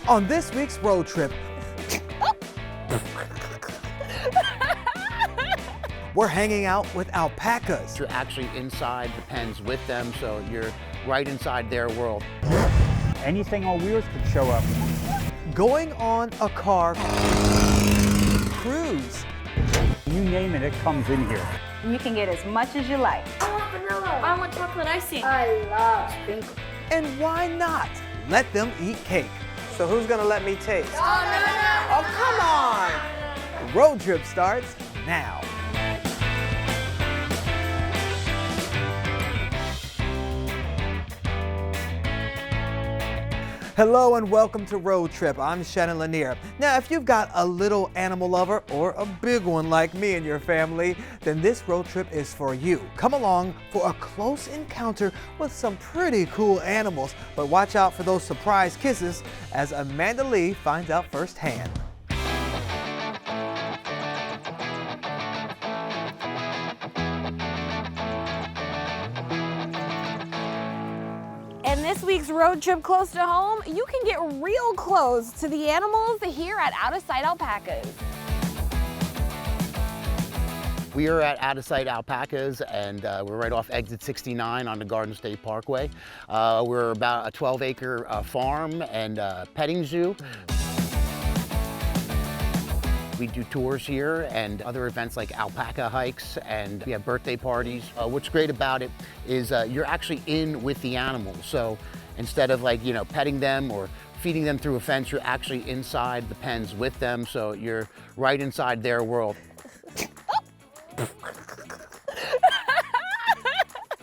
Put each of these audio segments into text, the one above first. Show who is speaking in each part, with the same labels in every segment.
Speaker 1: On this week's road trip, we're hanging out with alpacas.
Speaker 2: You're actually inside the pens with them, so you're right inside their world.
Speaker 3: Anything on wheels could show up.
Speaker 1: Going on a car cruise.
Speaker 3: You name it, it comes in here.
Speaker 4: You can get as much as you like.
Speaker 5: I want vanilla. I want chocolate icing.
Speaker 6: I love sprinkles.
Speaker 1: And why not let them eat cake? So who's gonna let me taste? Oh, come on! The road trip starts now. Hello and welcome to Road Trip. I'm Shannon Lanier. Now, if you've got a little animal lover or a big one like me in your family, then this road trip is for you. Come along for a close encounter with some pretty cool animals, but watch out for those surprise kisses as Amanda Lee finds out firsthand.
Speaker 7: In this week's road trip close to home, you can get real close to the animals here at Sight Alpacas.
Speaker 2: We are at Sight Alpacas, and we're right off exit 69 on the Garden State Parkway. We're about a 12-acre farm and petting zoo. We do tours here and other events like alpaca hikes, and we have birthday parties. What's great about it is you're actually in with the animals. So instead of petting them or feeding them through a fence, you're actually inside the pens with them. So you're right inside their world.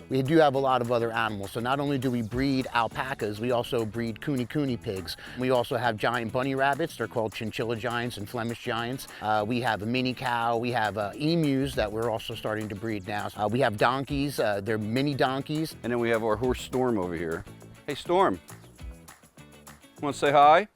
Speaker 2: We do have a lot of other animals. So not only do we breed alpacas, we also breed cooney pigs. We also have giant bunny rabbits. They're called chinchilla giants and Flemish giants. We have a mini cow. We have emus that we're also starting to breed now. We have donkeys. They're mini donkeys.
Speaker 8: And then we have our horse Storm over here. Hey, Storm. Want to say hi?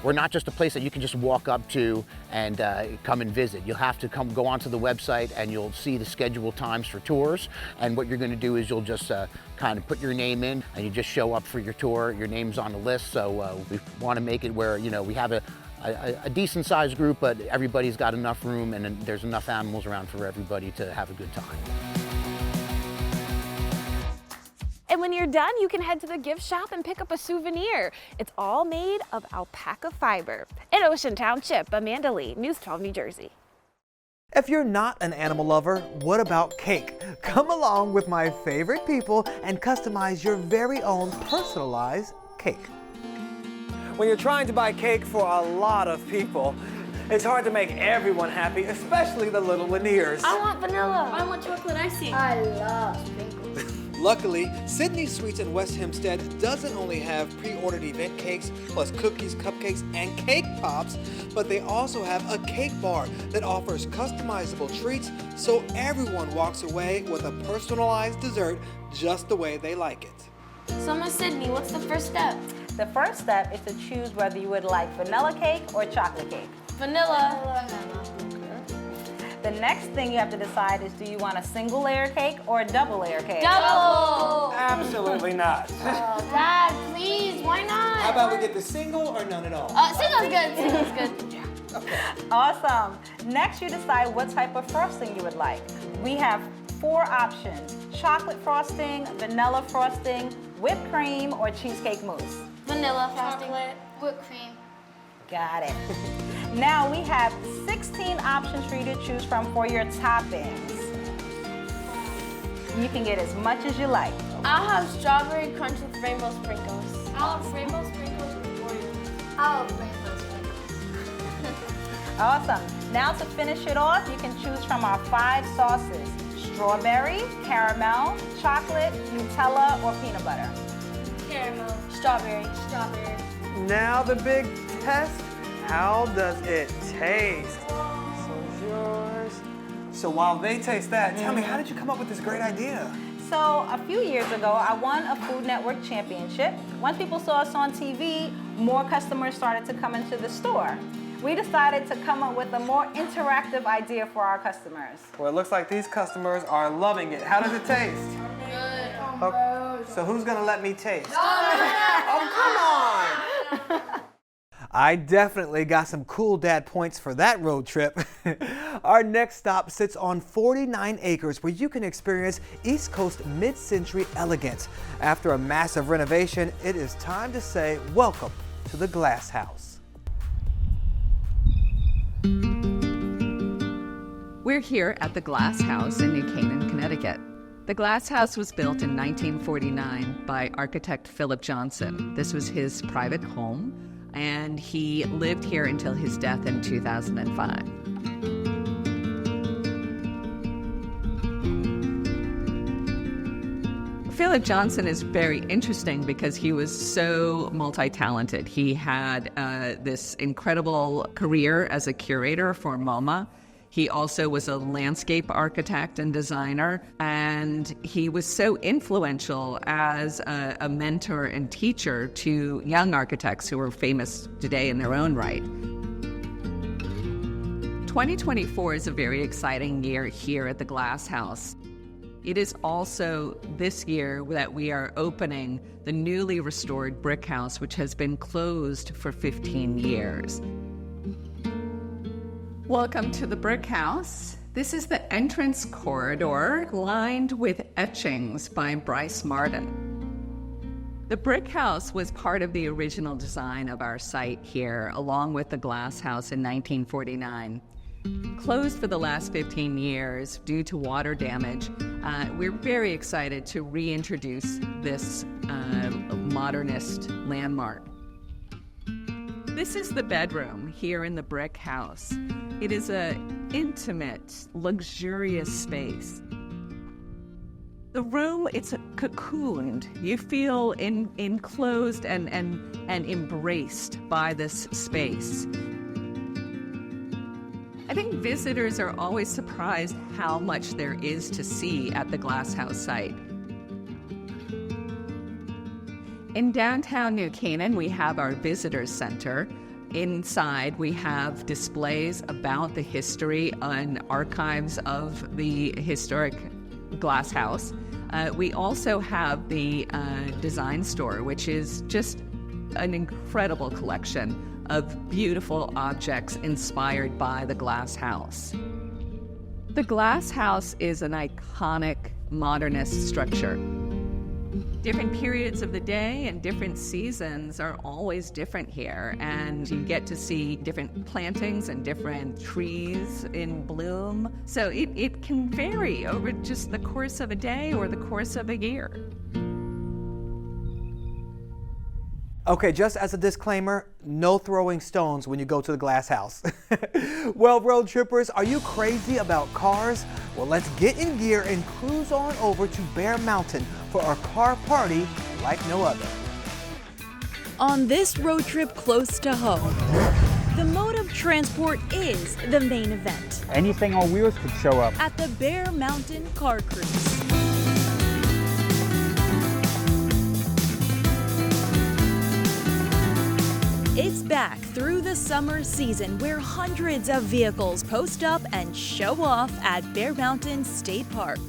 Speaker 2: We're not just a place that you can just walk up to and come and visit. You'll have to go onto the website and you'll see the scheduled times for tours. And what you're going to do is you'll just kind of put your name in and you just show up for your tour. Your name's on the list. So we want to make it where, we have a decent sized group, but everybody's got enough room and there's enough animals around for everybody to have a good time.
Speaker 7: And when you're done, you can head to the gift shop and pick up a souvenir. It's all made of alpaca fiber. In Ocean Township, Amanda Lee, News 12 New Jersey.
Speaker 1: If you're not an animal lover, what about cake? Come along with my favorite people and customize your very own personalized cake. When you're trying to buy cake for a lot of people, it's hard to make everyone happy, especially the little Laniers.
Speaker 5: I want vanilla. I want chocolate icing.
Speaker 6: I love sprinkles.
Speaker 1: Luckily, Sydney Sweets in West Hempstead doesn't only have pre-ordered event cakes, plus cookies, cupcakes, and cake pops, but they also have a cake bar that offers customizable treats so everyone walks away with a personalized dessert just the way they like it.
Speaker 5: So Miss Sydney, what's the first step?
Speaker 4: The first step is to choose whether you would like vanilla cake or chocolate cake.
Speaker 5: Vanilla.
Speaker 4: The next thing you have to decide is, do you want a single layer cake or a double layer cake?
Speaker 5: Double.
Speaker 1: Absolutely not.
Speaker 5: Dad, please, why not?
Speaker 1: How about we get the single or none at all?
Speaker 5: Single's good. Single's good.
Speaker 4: Awesome. Next, you decide what type of frosting you would like. We have 4 options: chocolate frosting, vanilla frosting, whipped cream, or cheesecake mousse.
Speaker 5: Vanilla frosting. Whipped cream.
Speaker 4: Got it. Now we have 16 options for you to choose from for your toppings. You can get as much as you like.
Speaker 5: I'll have strawberry crunch with rainbow sprinkles. I'll have rainbow sprinkles with Oreos. I'll have rainbow sprinkles.
Speaker 4: Awesome. Now to finish it off, you can choose from our 5 sauces: strawberry, caramel, chocolate, Nutella, or peanut butter.
Speaker 5: Caramel. Strawberry. Strawberry.
Speaker 1: Now the big test. How does it taste? So's yours. So while they taste that, tell me, how did you come up with this great idea?
Speaker 4: So a few years ago, I won a Food Network championship. Once people saw us on TV, more customers started to come into the store. We decided to come up with a more interactive idea for our customers.
Speaker 1: Well, it looks like these customers are loving it. How does it taste?
Speaker 5: Good.
Speaker 1: Okay. So who's gonna let me taste?
Speaker 5: Oh,
Speaker 1: Oh, come on! I definitely got some cool dad points for that road trip. Our next stop sits on 49 acres where you can experience East Coast mid-century elegance. After a massive renovation, it is time to say welcome to the Glass House.
Speaker 9: We're here at the Glass House in New Canaan, Connecticut. The Glass House was built in 1949 by architect Philip Johnson. This was his private home, and he lived here until his death in 2005. Philip Johnson is very interesting because he was so multi-talented. He had this incredible career as a curator for MoMA. He also was a landscape architect and designer, and he was so influential as a mentor and teacher to young architects who are famous today in their own right. 2024 is a very exciting year here at the Glass House. It is also this year that we are opening the newly restored brick house, which has been closed for 15 years. Welcome to the brick house. This is the entrance corridor lined with etchings by Bryce Martin. The brick house was part of the original design of our site here, along with the Glass House in 1949. Closed for the last 15 years due to water damage, we're very excited to reintroduce this modernist landmark. This is the bedroom here in the brick house. It is an intimate, luxurious space. The room, it's cocooned. You feel enclosed and embraced by this space. I think visitors are always surprised how much there is to see at the Glass House site. In downtown New Canaan, we have our visitors center. Inside, we have displays about the history and archives of the historic Glass House. We also have the design store, which is just an incredible collection of beautiful objects inspired by the Glass House. The Glass House is an iconic modernist structure. Different periods of the day and different seasons are always different here, and you get to see different plantings and different trees in bloom. So it can vary over just the course of a day or the course of a year.
Speaker 1: Okay, just as a disclaimer, no throwing stones when you go to the Glass House. Well, road trippers, are you crazy about cars? Well, let's get in gear and cruise on over to Bear Mountain for our car party like no other.
Speaker 10: On this road trip close to home, the mode of transport is the main event
Speaker 3: Anything on wheels could show up.
Speaker 10: at the Bear Mountain Car Cruise. It's back through the summer season where hundreds of vehicles post up and show off at Bear Mountain State Park.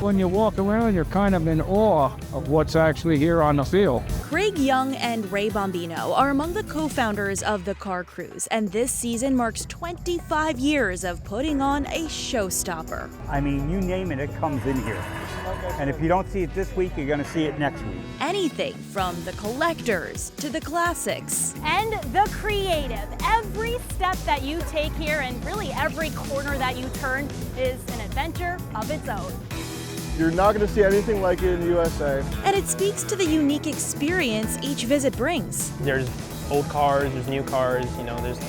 Speaker 11: When you walk around, you're kind of in awe of what's actually here on the field.
Speaker 10: Craig Young and Ray Bombino are among the co-founders of the Car Cruise, and this season marks 25 years of putting on a showstopper.
Speaker 3: I mean, you name it, it comes in here. And if you don't see it this week, you're going to see it next week.
Speaker 10: Anything from the collectors to the classics.
Speaker 12: And the creative. Every step that you take here and really every corner that you turn is an adventure of its own.
Speaker 13: You're not going to see anything like it in the USA.
Speaker 10: And it speaks to the unique experience each visit brings.
Speaker 14: There's old cars, there's new cars, you know, there's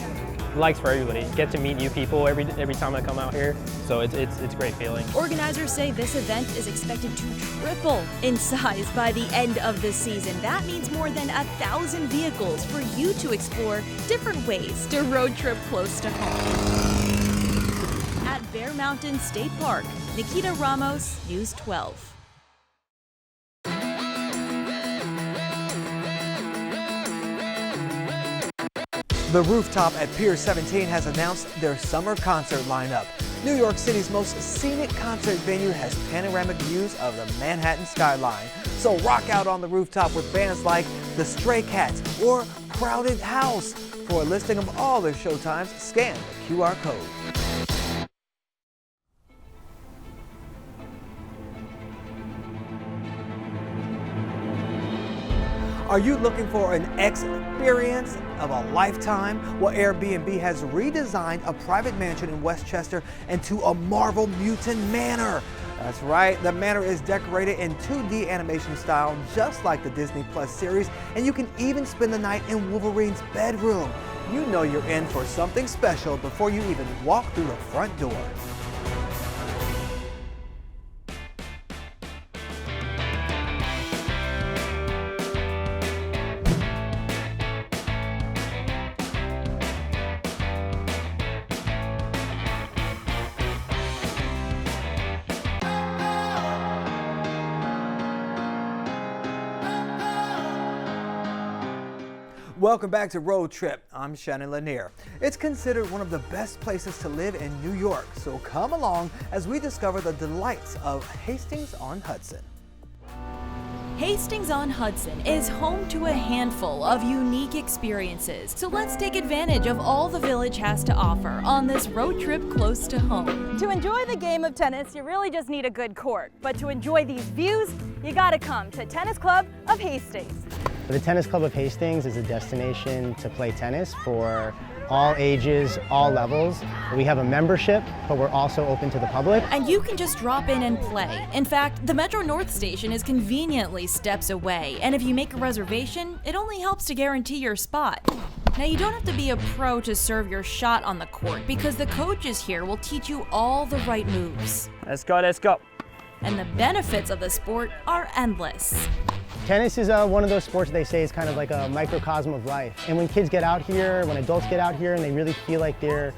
Speaker 14: likes for everybody. Get to meet new people every time I come out here, so it's a great feeling.
Speaker 10: Organizers say this event is expected to triple in size by the end of the season. That means more than 1,000 vehicles for you to explore different ways to road trip close to home. At Bear Mountain State Park, Nikita Ramos, News 12.
Speaker 1: The Rooftop at Pier 17 has announced their summer concert lineup. New York City's most scenic concert venue has panoramic views of the Manhattan skyline. So rock out on the rooftop with bands like the Stray Cats or Crowded House. For a listing of all their showtimes, scan the QR code. Are you looking for an experience of a lifetime? Well, Airbnb has redesigned a private mansion in Westchester into a Marvel Mutant Manor. That's right, the manor is decorated in 2D animation style, just like the Disney Plus series, and you can even spend the night in Wolverine's bedroom. You know you're in for something special before you even walk through the front door. Welcome back to Road Trip. I'm Shannon Lanier. It's considered one of the best places to live in New York, so come along as we discover the delights of Hastings-on-Hudson.
Speaker 10: Hastings-on-Hudson is home to a handful of unique experiences, so let's take advantage of all the village has to offer on this road trip close to home.
Speaker 12: To enjoy the game of tennis, you really just need a good court. But to enjoy these views, you gotta come to Tennis Club of Hastings.
Speaker 15: The Tennis Club of Hastings is a destination to play tennis for all ages, all levels. We have a membership, but we're also open to the public.
Speaker 10: And you can just drop in and play. In fact, the Metro North station is conveniently steps away, and if you make a reservation, it only helps to guarantee your spot. Now, you don't have to be a pro to serve your shot on the court, because the coaches here will teach you all the right moves.
Speaker 14: Let's go, let's go.
Speaker 10: And the benefits of the sport are endless.
Speaker 15: Tennis is one of those sports they say is kind of like a microcosm of life. And when kids get out here, when adults get out here and they really feel like they're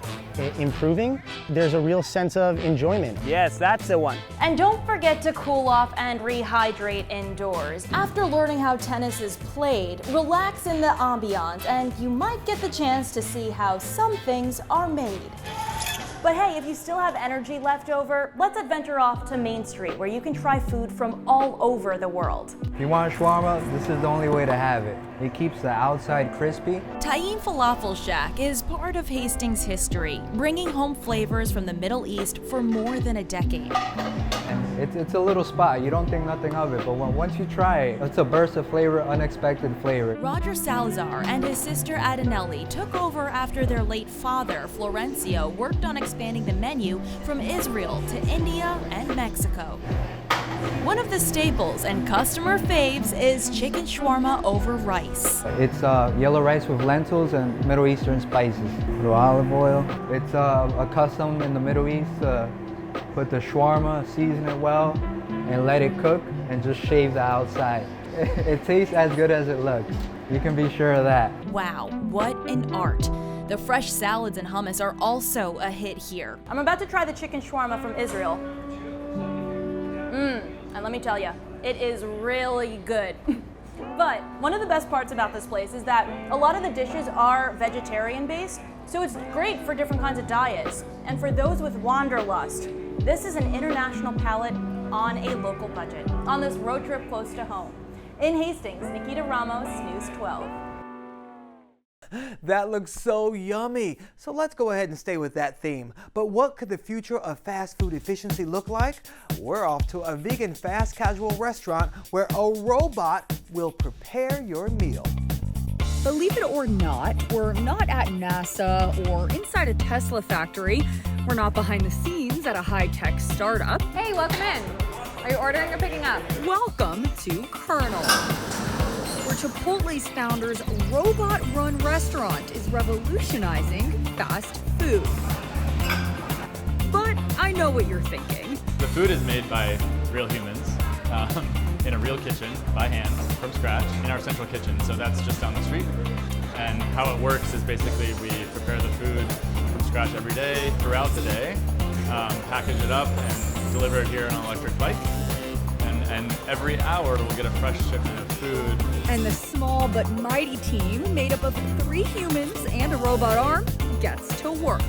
Speaker 15: improving, there's a real sense of enjoyment.
Speaker 14: Yes, that's the one.
Speaker 12: And don't forget to cool off and rehydrate indoors.
Speaker 10: After learning how tennis is played, relax in the ambiance and you might get the chance to see how some things are made.
Speaker 12: But hey, if you still have energy left over, let's adventure off to Main Street, where you can try food from all over the world.
Speaker 16: If you want shawarma, this is the only way to have it. It keeps the outside crispy.
Speaker 10: Tayin Falafel Shack is part of Hastings' history, bringing home flavors from the Middle East for more than a decade.
Speaker 16: It's a little spot, you don't think nothing of it, but once you try it, it's a burst of flavor, unexpected flavor.
Speaker 10: Roger Salazar and his sister Adanelli took over after their late father, Florencio, worked on expanding the menu from Israel to India and Mexico. One of the staples and customer faves is chicken shawarma over rice.
Speaker 16: It's yellow rice with lentils and Middle Eastern spices. A little olive oil. It's a custom in the Middle East. Put the shawarma, season it well, and let it cook, and just shave the outside. It tastes as good as it looks. You can be sure of that.
Speaker 10: Wow, what an art. The fresh salads and hummus are also a hit here.
Speaker 12: I'm about to try the chicken shawarma from Israel. And let me tell you, it is really good. But one of the best parts about this place is that a lot of the dishes are vegetarian based, so it's great for different kinds of diets. And for those with wanderlust, this is an international palate on a local budget, on this road trip close to home. In Hastings, Nikita Ramos, News 12.
Speaker 1: That looks so yummy. So let's go ahead and stay with that theme. But what could the future of fast food efficiency look like? We're off to a vegan fast casual restaurant where a robot will prepare your meal.
Speaker 17: Believe it or not, we're not at NASA or inside a Tesla factory. We're not behind the scenes at a high-tech startup.
Speaker 18: Hey, welcome in. Are you ordering or picking up?
Speaker 17: Welcome to Kernel, where Chipotle's founder's robot-run restaurant is revolutionizing fast food. But I know what you're thinking.
Speaker 19: The food is made by real humans in a real kitchen by hand from scratch in our central kitchen. So that's just down the street. And how it works is basically we prepare the food from scratch every day, throughout the day, package it up and deliver it here on an electric bike. And every hour we'll get a fresh shipment of food.
Speaker 17: And the small but mighty team, made up of 3 humans and a robot arm, gets to work.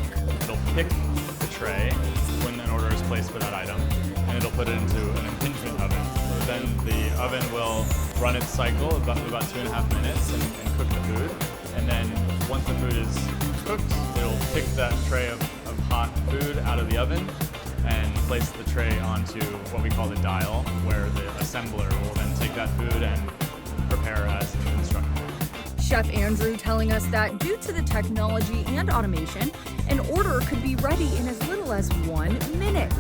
Speaker 19: It'll pick the tray, place for that item, and it'll put it into an impingement oven. So then the oven will run its cycle about 2.5 minutes and cook the food. And then once the food is cooked, it'll pick that tray of hot food out of the oven and place the tray onto what we call the dial, where the assembler will then take that food and prepare as instructed.
Speaker 17: Chef Andrew telling us that due to the technology and automation, an order could be ready in as little as 1 minute.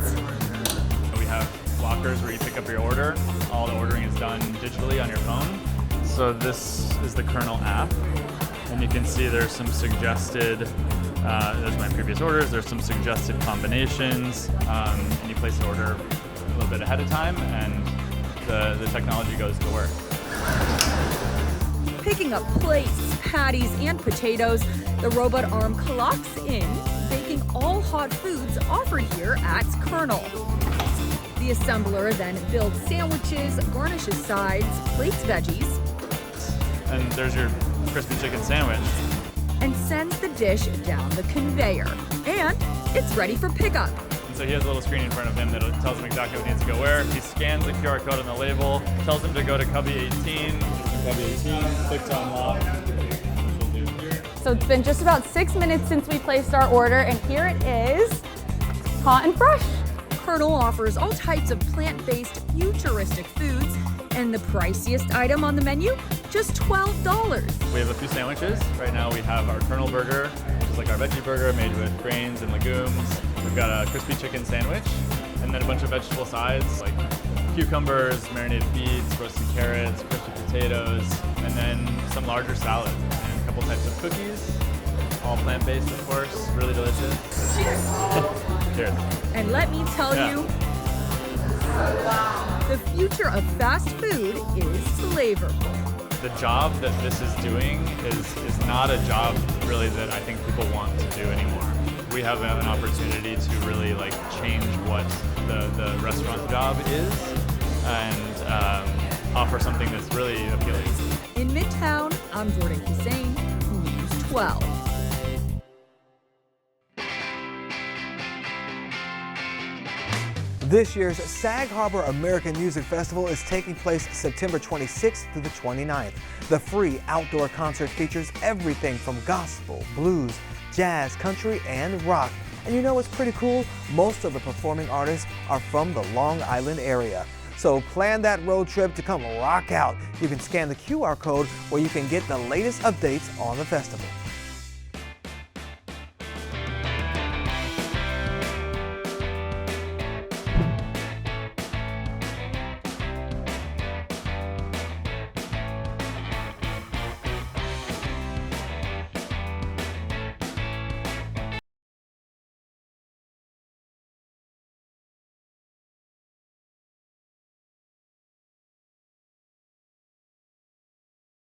Speaker 19: We have lockers where you pick up your order. All the ordering is done digitally on your phone. So this is the Kernel app, and you can see there's some suggested, there's my previous orders, there's some suggested combinations, and you place the order a little bit ahead of time, and the technology goes to work.
Speaker 17: Picking up plates, patties, and potatoes, the robot arm clocks in, baking all hot foods offered here at Kernel. The assembler then builds sandwiches, garnishes sides, plates veggies,
Speaker 19: And there's your crispy chicken sandwich.
Speaker 17: and sends the dish down the conveyor. And it's ready for pickup.
Speaker 19: And so he has a little screen in front of him that tells him exactly what needs to go where. He scans the QR code on the label, tells him to go to cubby 18. Cubby 18, click to unlock.
Speaker 12: So it's been just about 6 minutes since we placed our order, and here it is, hot and fresh.
Speaker 17: Kernel offers all types of plant-based, futuristic foods, and the priciest item on the menu, just $12.
Speaker 19: We have a few sandwiches. Right now we have our Kernel burger, which is like our veggie burger made with grains and legumes. We've got a crispy chicken sandwich, and then a bunch of vegetable sides like cucumbers, marinated beets, roasted carrots, crispy potatoes, and then some larger salads and a couple types of cookies. All plant-based, of course, really delicious.
Speaker 17: Cheers.
Speaker 19: Cheers.
Speaker 17: And let me tell you, the future of fast food is flavorful.
Speaker 19: The job that this is doing is not a job really that I think people want to do anymore. We have an opportunity to really like change what the restaurant job is and offer something that's really appealing.
Speaker 17: In Midtown, I'm Jordan Hussein, News 12.
Speaker 1: This year's Sag Harbor American Music Festival is taking place September 26th through the 29th. The free outdoor concert features everything from gospel, blues, jazz, country, and rock. And you know what's pretty cool? Most of the performing artists are from the Long Island area. So plan that road trip to come rock out. You can scan the QR code where you can get the latest updates on the festival.